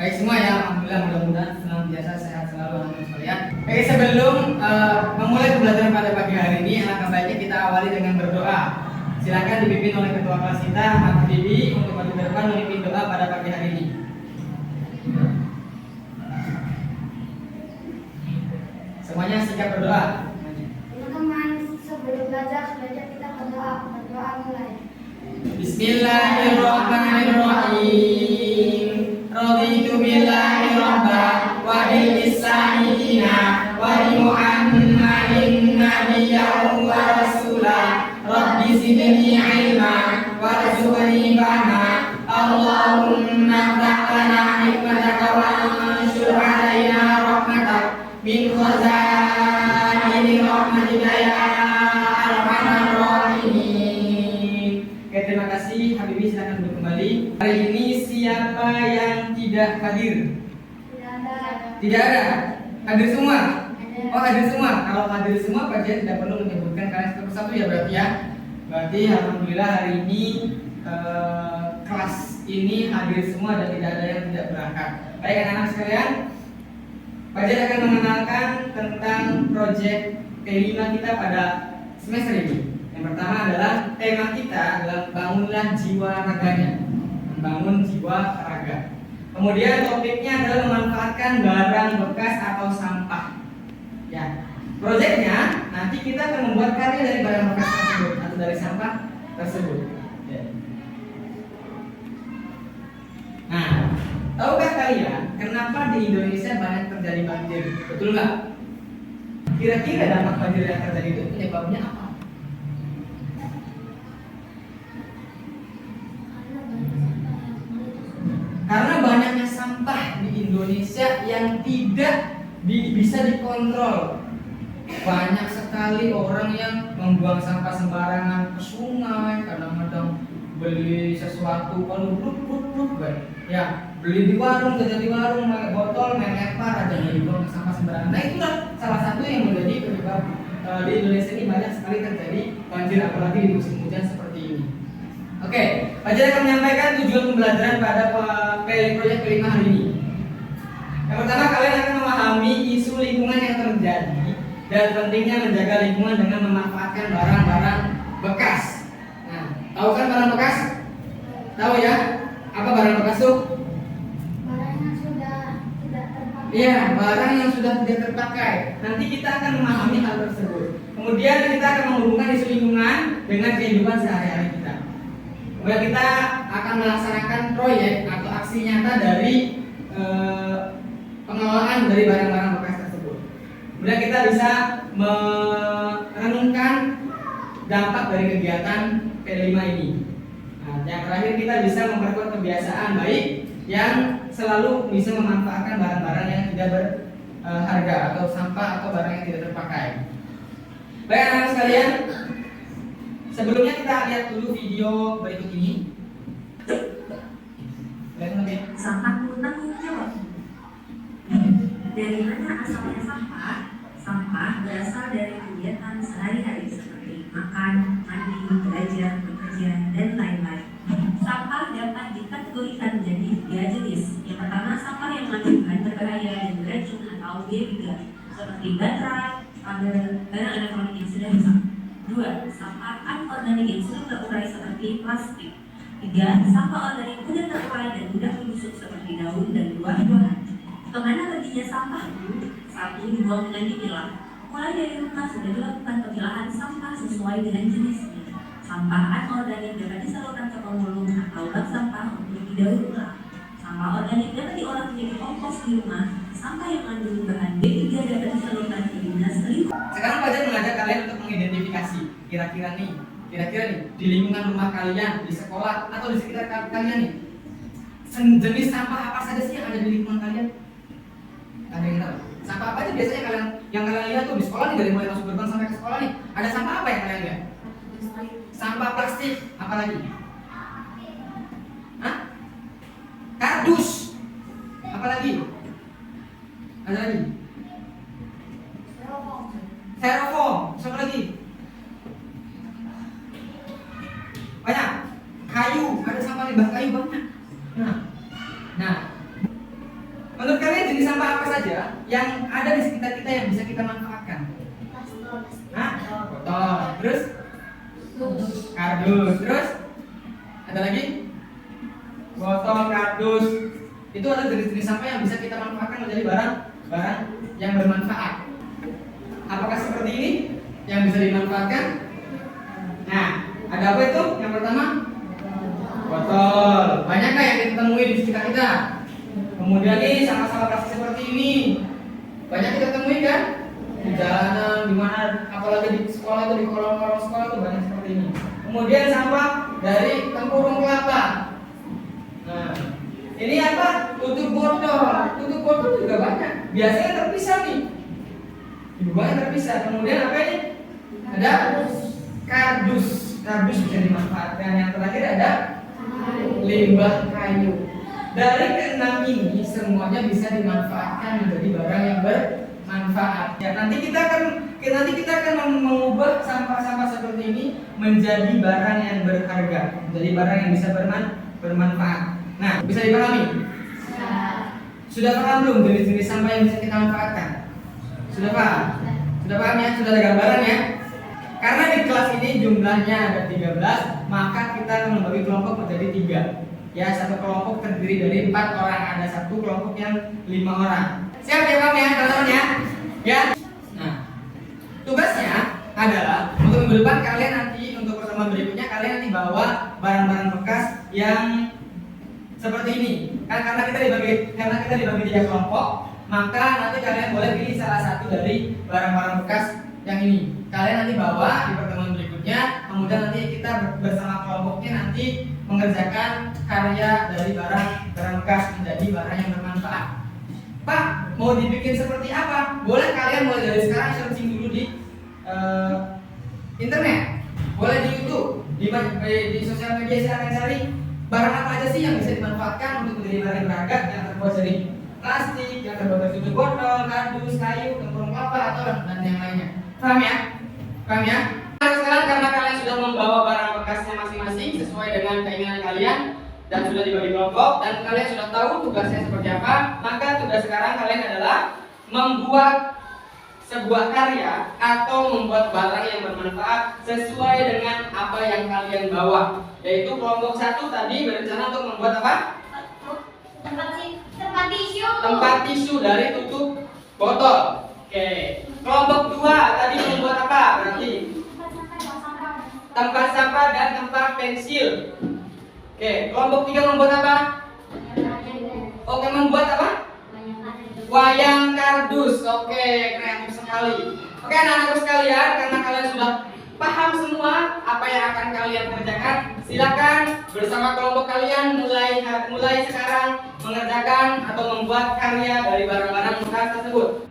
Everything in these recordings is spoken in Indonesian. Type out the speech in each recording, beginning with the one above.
Baik semua ya, alhamdulillah, mudah-mudahan senantiasa sehat selalu teman-teman sekalian. Oke, sebelum memulai pembelajaran pada pagi hari ini, alangkah baiknya kita awali dengan berdoa. Silakan dipimpin oleh ketua kelas kita, Mas Bibi, untuk maju ke depan memimpin doa pada pagi hari ini. Semuanya siap berdoa. Teman-teman, sebelum belajar kita berdoa mulai. Bismillahirrahmanirrahim. Raditu billahi rabba wa bil islami dina wa bi Muhammadin nabiyyan wa rasula. Rabbi zidni ilma warzuqni fahma. Allahumma ftah hikmataka wa anshur alaina rahmatak min khazaini rahmatika ya arhamar rahimin. Oke, terima kasih Habibie, silakan duduk kembali. Hari ini siapa yang tidak hadir? Tidak ada. Hadir semua? Oh, hadir semua. Kalau hadir semua, Pak Jen tidak perlu menyebutkan kalian satu persatu ya berarti ya. Berarti alhamdulillah hari ini kelas ini hadir semua dan tidak ada yang tidak berangkat. Baik anak-anak sekalian, Pak Jen akan mengenalkan tentang proyek P5 kita pada semester ini. Yang pertama adalah tema kita adalah bangunlah jiwa raganya, membangun jiwa raga. Kemudian topiknya adalah memanfaatkan barang bekas atau sampah. Ya, proyeknya nanti kita akan membuat karya dari barang bekas tersebut atau dari sampah tersebut. Ya. Nah, tahukah kalian kenapa di Indonesia banyak terjadi banjir? Betul nggak? Kira-kira dampak banjir yang terjadi itu penyebabnya apa? Karena banyaknya sampah di Indonesia yang tidak bisa dikontrol. Banyak sekali orang yang membuang sampah sembarangan ke sungai, kadang-kadang beli sesuatu kalau ya beli di warung, jajan di warung, pakai botol, main lempar aja dibuang sampah sembarangan. Nah, itulah salah satu yang menjadi penyebab di Indonesia ini banyak sekali terjadi banjir, apalagi di musim hujan seperti ini. Oke, Pak Jen akan menyampaikan tujuan pembelajaran pada proyek P5 hari ini. Yang pertama, kalian akan memahami isu lingkungan yang terjadi dan pentingnya menjaga lingkungan dengan memanfaatkan barang-barang bekas. Nah, tahu kan barang bekas? Tahu ya? Apa barang bekas tuh? Barang yang sudah tidak terpakai. Iya, barang yang sudah tidak terpakai. Nanti kita akan memahami hal tersebut. Kemudian kita akan menghubungkan isu lingkungan dengan kehidupan sehari-hari kita. Kemudian kita akan melaksanakan proyek atau aksi nyata dari pengelolaan dari barang-barang bekas tersebut. Kemudian kita bisa merenungkan dampak dari kegiatan P5 ini. Nah, yang terakhir kita bisa memperkuat kebiasaan baik yang selalu bisa memanfaatkan barang-barang yang tidak berharga atau sampah atau barang yang tidak terpakai. Baik anak-anak sekalian, sebelumnya kita lihat dulu video berikut ini. Lihat nanti. Sampah tanggung jawab. Dari mana asalnya sampah? Sampah berasal dari kegiatan sehari-hari seperti makan, mandi, belajar, bekerja, dan lain-lain. Sampah dapat dikategorikan menjadi 3 jenis. Yang pertama, sampah yang mengandung bahan berbahaya dan beracun atau B3, seperti baterai, kabel, barang elektronik yang sudah rusak. 2. Sampah anorganik yang sudah terurai seperti plastik. 3. Sampah organik mudah terurai dan mudah membusuk seperti daun dan buah-buahan. Kemana perginya sampah? 1. Dibuang dengan dipilah. Mulai dari rumah sudah dilakukan pemilahan sampah sesuai dengan jenisnya. Sampah anorganik dapat disalurkan ke pemulung atau bank sampah untuk didaur ulang. Sampah organik dapat diolah menjadi kompos di rumah. Sampah yang mengandung bahan B3 dapat disalurkan ke dinas lingkungan. Sekarang Pak Jen mengajak kalian untuk mengidentifikasi kira-kira nih di lingkungan rumah kalian, di sekolah atau di sekitar kalian nih, jenis sampah apa saja sih yang ada di lingkungan kalian? Ada yang tahu? Sampah apa aja biasanya kalian lihat tuh di sekolah nih, dari mulai masuk gerbang sampai ke sekolah nih, ada sampah apa yang kalian lihat? Sampah plastik, apa lagi? Hah? Kardus, apa lagi? Ada lagi? Styrofoam, siapa lagi? Banyak. Kayu, ada sampah limbah kayu banyak. Nah, yang ada di sekitar kita yang bisa kita manfaatkan? Hah? Botol. Terus? Kardus. Terus? Ada lagi? Botol, kardus. Itu adalah jenis-jenis sampah yang bisa kita manfaatkan menjadi barang yang bermanfaat. Apakah seperti ini yang bisa dimanfaatkan? Nah, ada apa itu? Yang pertama, botol. Banyak nggak yang kita temui di sekitar kita? Kemudian nih sampah-sampah plastik seperti ini, banyak kita temui kan? Di jalanan, di mana, apalagi di sekolah itu, di kolong-kolong sekolah itu banyak seperti ini. Kemudian sampah dari tempurung kelapa. Nah, ini apa? Tutup botol. Tutup botol juga banyak. Biasanya terpisah nih. Dibuangnya terpisah. Kemudian apa ini? Ada kardus. Kardus bisa dimanfaatkan. Yang terakhir ada limbah kayu. Dari keenam ini semuanya bisa dimanfaatkan menjadi barang yang bermanfaat. Ya, nanti kita akan mengubah sampah-sampah seperti ini menjadi barang yang berharga, menjadi barang yang bisa bermanfaat. Nah, bisa dipahami? Sudah paham belum jenis-jenis sampah yang bisa kita manfaatkan? Sudah paham? Sudah paham ya? Sudah ada gambaran ya? Karena di kelas ini jumlahnya ada 13, maka kita akan membagi kelompok menjadi 3. Ya, satu kelompok terdiri dari 4 orang, ada satu kelompok yang 5 orang. Siap ya Bang ya, teman-teman ya? Ya. Nah, tugasnya adalah untuk minggu depan kalian nanti, untuk pertemuan berikutnya kalian nanti bawa barang-barang bekas yang seperti ini. Karena kita dibagi 3 kelompok, maka nanti kalian boleh pilih salah satu dari barang-barang bekas yang ini. Kalian nanti bawa di pertemuan berikutnya, kemudian nanti kita bersama kelompoknya nanti mengerjakan karya dari barang bekas menjadi barang yang bermanfaat. Pak, mau dibikin seperti apa? Boleh kalian mulai dari sekarang searching dulu di internet, boleh di YouTube, di sosial media. Silahkan cari barang apa aja sih yang bisa dimanfaatkan untuk menjadi barang berharga, yang terbuat dari plastik, yang terbuat dari tutup botol, kardus, kayu, tempurung kelapa atau dan yang lainnya. Paham ya? Paham ya? Sekarang karena kalian sudah membawa barang bekasnya masing-masing sesuai dengan keinginan kalian dan sudah dibagi kelompok dan kalian sudah tahu tugasnya seperti apa, maka tugas sekarang kalian adalah membuat sebuah karya atau membuat barang yang bermanfaat sesuai dengan apa yang kalian bawa. Yaitu kelompok 1 tadi berencana untuk membuat apa? Tempat tisu dari tutup botol. Oke. Kelompok 2 tadi membuat apa? Berarti tempat sampah dan tempat pensil. Oke, kelompok 3 membuat apa? Oke, membuat apa? Wayang kardus. Oke, kreatif sekali. Oke, anak-anakku sekalian, karena kalian sudah paham semua apa yang akan kalian kerjakan, silakan bersama kelompok kalian mulai sekarang mengerjakan atau membuat karya dari barang-barang bekas tersebut.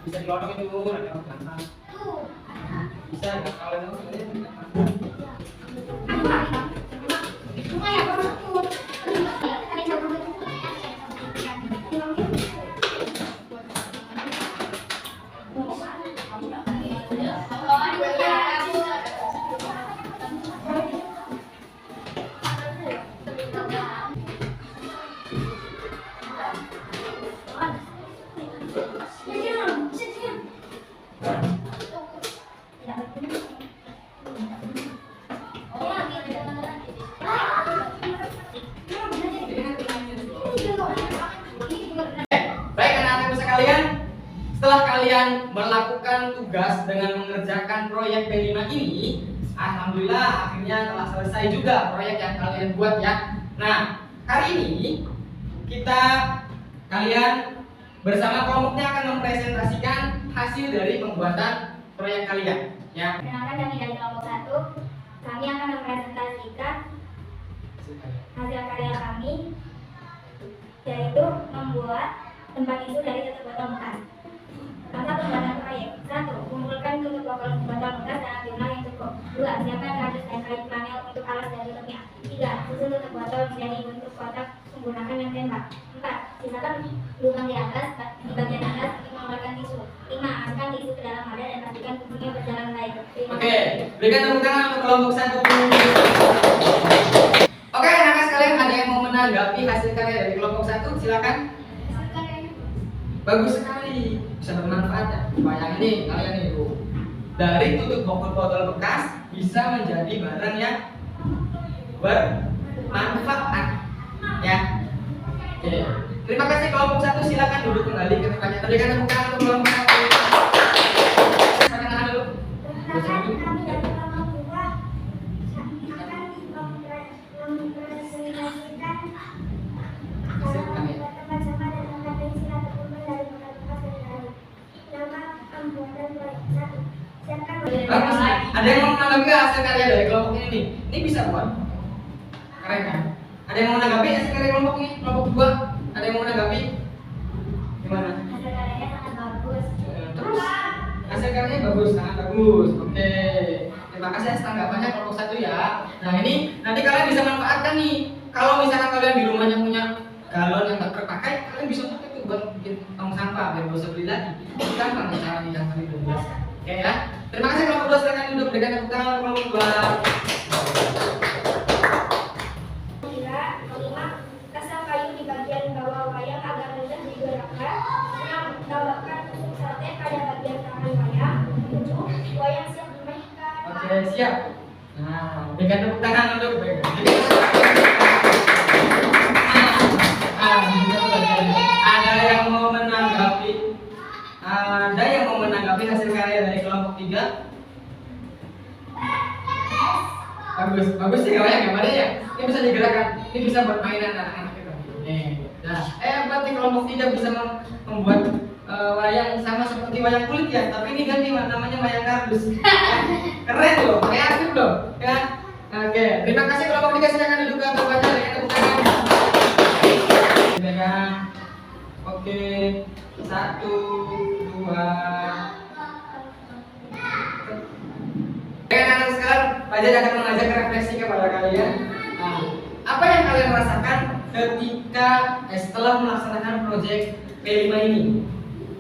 Bisa dilodokin dulu, nanti orang gampang. Bisa, kalau itu sebenarnya setelah kalian melakukan tugas dengan mengerjakan proyek B5 ini, alhamdulillah akhirnya telah selesai juga proyek yang kalian buat ya. Nah, hari ini kalian bersama kelompoknya akan mempresentasikan hasil dari pembuatan proyek kalian ya. Perkenalkan, kami dari kelompok 1. Kami akan mempresentasikan hasil karya kami, yaitu membuat tempat tisu dari tutup botol bekas. Masa pembuatan proyek: 1. Kumpulkan tutup botol bekas dalam jumlah yang cukup. 2. Siapkan kardus dan kain flanel untuk alas dan tutupnya. 3. Susun tutup botol menjadi bentuk kotak menggunakan lem tembak. 4. Sisakan lubang di bagian atas untuk mengeluarkan tisu. 5. Masukkan tisu ke dalam wadah dan pastikan fungsinya berjalan baik. Oke, berikan tepuk tangan untuk kelompok 1. Oke, anak-anak sekalian, ada yang mau menanggapi hasil karya dari kelompok 1? Silakan. Bagus sekali, bisa bermanfaat ya. Bayangin nih kalian itu dari tutup botol bekas bisa menjadi barang yang bermanfaat ya. Oke, terima kasih kelompok 1. Silakan duduk kembali ke tempatnya. Berikan tepuk tangan untuk kelompok 1. Silakan tangan dulu. Perkenalkan, kami dari kelompok 2 akan mempresentasikan tempat sampah dan tempat pensil ataupun dari botol bekas dan dari nama pembuatan proyek. 1. Siapkan Bagus. Ada yang mau menanggapi hasil karya dari kelompok ini nih? Ini bisa buat keren kan? Ada yang mau menanggapi hasil karya kelompok ini? Kelompok 2? Ada yang mau menanggapi? Gimana? hasil karyanya sangat bagus. Terus hasil karyanya bagus, sangat bagus. Oke, terima kasih atas tanggapannya kelompok 1 ya. Nah ini nanti kalian bisa manfaatkan nih. Kalau misalkan kalian di rumahnya punya galon yang tak terpakai, kalian bisa pakai itu buat bikin tong sampah biar gak usah beli lagi. Itu gampang cara yang tadi belum jelas. Oke ya. Terima kasih kelompok 2, silakan duduk, berikan tepuk tangan kelompok 2. 5. Pasang kayu di bagian bawah wayang agar mudah digerakkan. 6. Tambahkan tusuk sate pada bagian tangan wayang. 7. Wayang siap dimainkan. Oke, siap. Nah, berikan tepuk tangan untuk Ada yang mau menanggapi hasil karya dari kelompok 3? Bagus sih kawan gambarnya ya. Ini bisa digerakkan, ini bisa buat mainan anak-anak kita. Nah, berarti kelompok 3 bisa membuat wayang sama seperti wayang kulit ya, tapi ini ganti namanya wayang kardus. Keren loh, kreatif loh, ya. Oke, terima kasih kelompok 3, silakan duduk ke tempatnya dengan tepuk tangan. Silakan. Oke, 1, 2. Anak-anak sekarang, Pak Jad akan mengajak refleksi kepada kalian. Nah, apa yang kalian rasakan ketika setelah melaksanakan proyek P5 ini?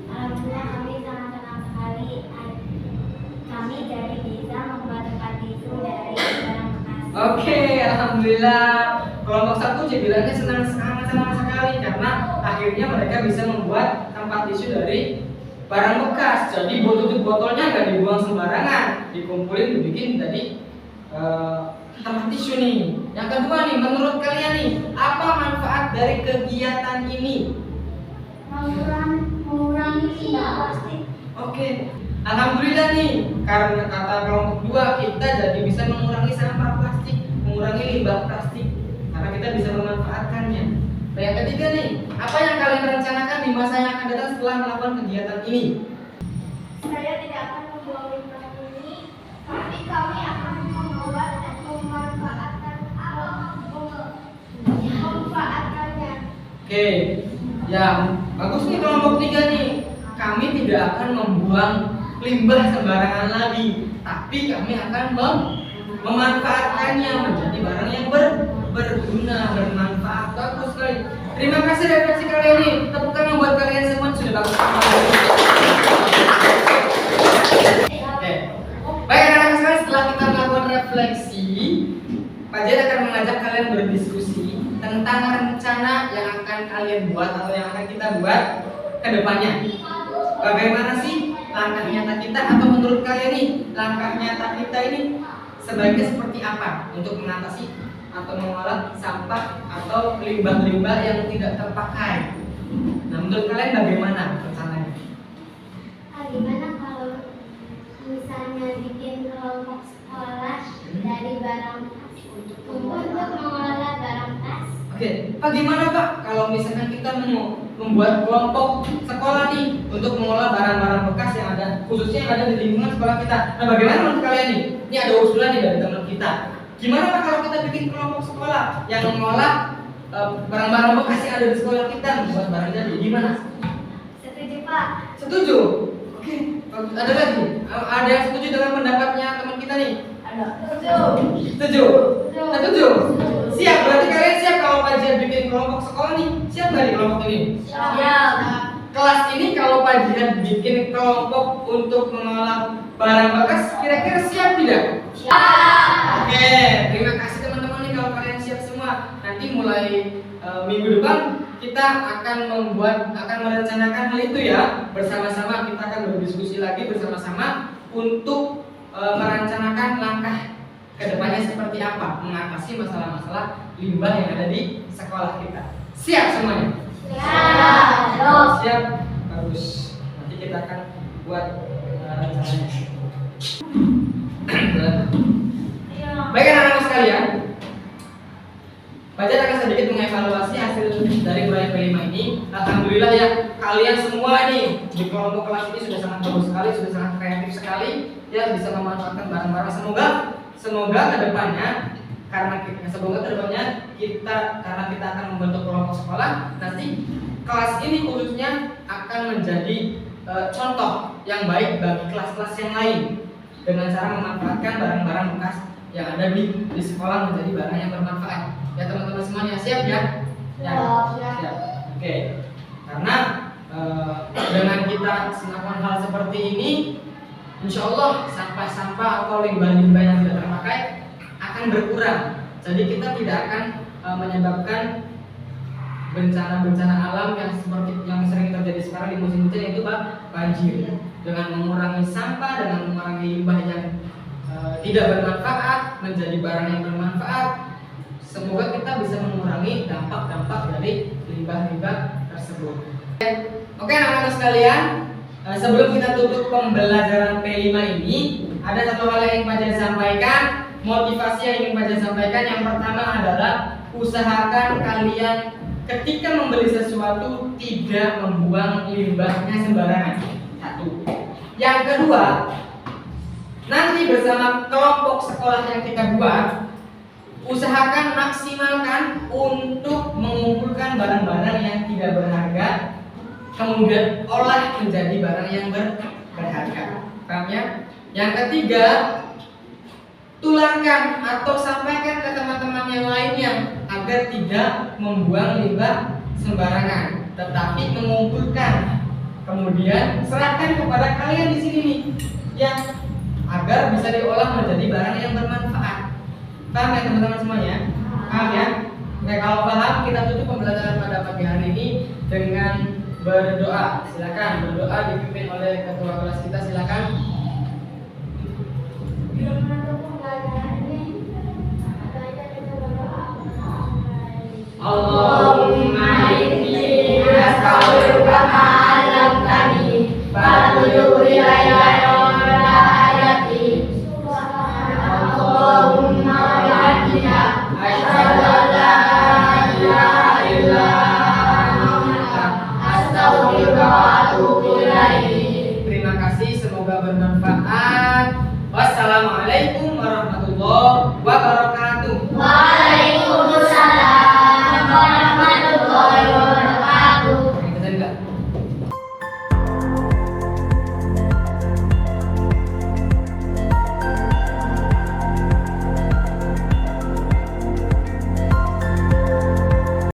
Alhamdulillah kami sangat senang sekali. Kami jadi bisa membuat tempat tisu dari barang bekas. Oke, alhamdulillah. Kelompok 1 bilangnya sangat senang sekali karena akhirnya mereka bisa membuat tempat tisu dari barang bekas. Jadi botolnya nggak dibuang sembarangan, dikumpulin dibikin dari tempat tisu nih. Yang kedua nih, menurut kalian nih, apa manfaat dari kegiatan ini? Mengurangi limbah plastik. Oke, alhamdulillah nih, karena kata kelompok 2 kita jadi bisa mengurangi sampah plastik, mengurangi limbah plastik, karena kita bisa memanfaatkannya. Nah, yang ketiga nih, apa yang kalian rencanakan di masa yang akan datang setelah melakukan kegiatan ini? Saya tidak akan membuang limbah ini, tapi kami akan membuat dan memanfaatkannya. Oke, ya bagus nih kelompok 3 nih. Kami tidak akan membuang limbah sembarangan lagi, tapi kami akan memanfaatkannya menjadi barang yang berguna, bermanfaat. Bagus sekali. Terima kasih refleksi kalian nih. Tepuk tangan buat kalian semua, sudah bagus sekali. Oke. Baik anak-anak sekalian, setelah kita melakukan refleksi, Pak Jad akan mengajak kalian berdiskusi tentang rencana yang akan kalian buat atau yang akan kita buat ke depannya. Bagaimana sih langkah nyata kita, atau menurut kalian nih langkah nyata kita ini sebaiknya seperti apa untuk mengatasi atau mengolah sampah atau limbah-limbah yang tidak terpakai? Nah, menurut kalian bagaimana rencananya? Oke, bagaimana Pak kalau misalkan kita mau membuat kelompok sekolah nih untuk mengolah barang-barang bekas yang ada, khususnya yang ada di lingkungan sekolah kita. Nah, bagaimana menurut kalian nih? Ini ada usulan nih dari teman kita. Gimana Pak kalau kita bikin kelompok sekolah yang mengolah barang-barang bekas yang ada di sekolah kita membuat barang jadi? Gimana? Setuju Pak. Setuju? Oke, ada lagi? Ada yang setuju dengan pendapatnya teman kita nih? Ada. Setuju. Setuju? Setuju? Siap, berarti kalian siap kalau kajian bikin kelompok sekolah nih? Siap nggak di kelompok ini? Siap. Kelas ini kalau kajian bikin kelompok untuk mengolah barang bekas, kira-kira siap tidak? Siap. Oke, terima kasih teman-teman nih kalau kalian siap semua. Nanti mulai minggu depan kita akan merencanakan hal itu ya. Bersama-sama kita akan berdiskusi lagi bersama-sama untuk merencanakan langkah kedepannya seperti apa mengatasi masalah-masalah limbah yang ada di sekolah kita. Siap semuanya? Siap. Siap? Bagus. Nanti kita akan buat rencananya. Baik anak-anak sekalian, Fajar akan sedikit mengevaluasi hasil dari proyek P5 ini. Alhamdulillah ya, kalian semua nih di kelompok kelas ini sudah sangat bagus sekali, sudah sangat kreatif sekali, ya bisa memanfaatkan barang-barang. Semoga kedepannya karena kita akan membentuk kelompok sekolah, nanti kelas ini khususnya akan menjadi contoh yang baik bagi kelas-kelas yang lain dengan cara memanfaatkan barang-barang bekas yang ada di sekolah menjadi barang yang bermanfaat. Ya teman-teman semuanya siap ya? Siap. Oke. Karena dengan kita melakukan hal seperti ini, insya Allah sampah-sampah atau limbah-limbah yang tidak terpakai akan berkurang. Jadi kita tidak akan menyebabkan bencana-bencana alam yang seperti yang sering terjadi sekarang di musim hujan, yaitu banjir. Dengan mengurangi sampah, dengan mengurangi limbah yang tidak bermanfaat menjadi barang yang bermanfaat, semoga kita bisa mengurangi dampak-dampak dari limbah-limbah tersebut. Oke anak-anak sekalian, sebelum kita tutup pembelajaran P5 ini, ada satu hal yang ingin Fajar sampaikan, motivasi yang ingin Fajar sampaikan. Yang pertama adalah usahakan kalian ketika membeli sesuatu tidak membuang limbahnya sembarangan. Satu. Yang kedua, nanti bersama kelompok sekolah yang kita buat, usahakan maksimalkan untuk mengumpulkan barang-barang yang tidak berharga, kemudian olah menjadi barang yang berharga. Paham ya? Yang ketiga, tularkan atau sampaikan ke teman-teman yang lainnya agar tidak membuang limbah sembarangan, tetapi mengumpulkan. Kemudian serahkan kepada kalian di sini nih, ya, agar bisa diolah menjadi barang yang bermanfaat. Paham ya teman-teman semuanya? Paham ya? Oke, kalau paham, kita tutup pembelajaran pada pagi hari ini dengan berdoa. Silakan berdoa dipimpin oleh ketua kelas kita. Silakan. Allah